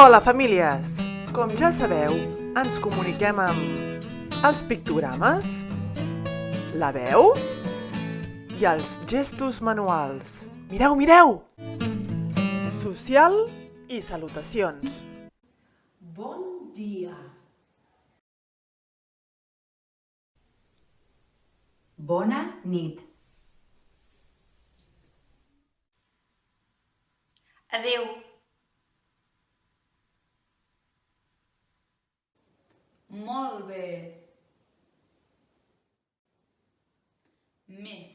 Hola, famílies! Com ja sabeu, ens comuniquem amb els pictogrames, la veu i els gestos manuals. Mireu, mireu! Social i salutacions. Bon dia. Bona nit. Adeu. Molt bé. Més.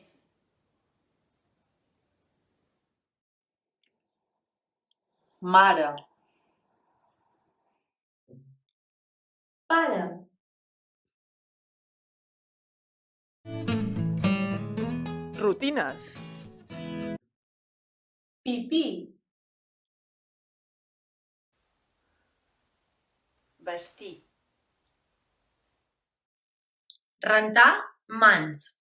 Mare. Pare. Rutines. Pipí. Vestir. Rentar mans.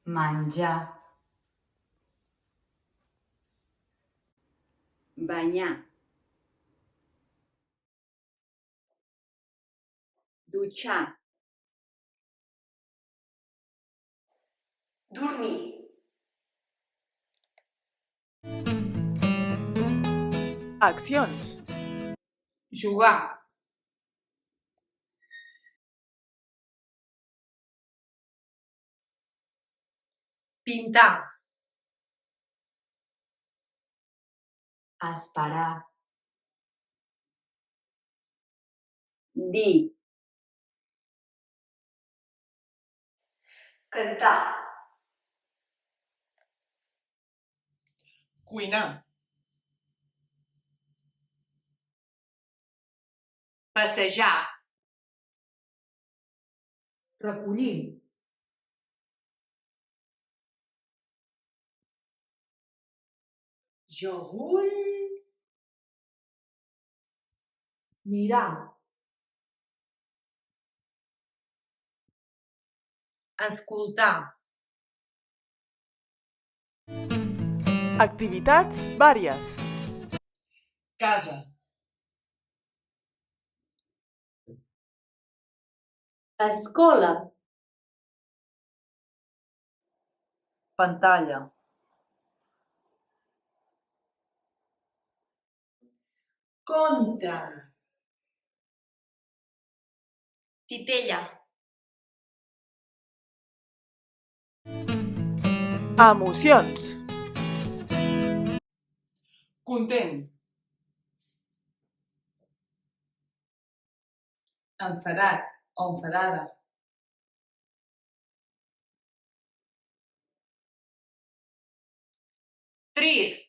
Menjar. Banyar. Dutxar. Dormir. Accions. Jugar. Pintar. Esperar. Dir. Cantar. Cuinar. Passejar. Recollir. Jo vull Mirar. escoltar. Activitats vàries. Casa. Escola. Pantalla. Compte. Titella. Emocions. Content. Enfadat o enfadada. Trist.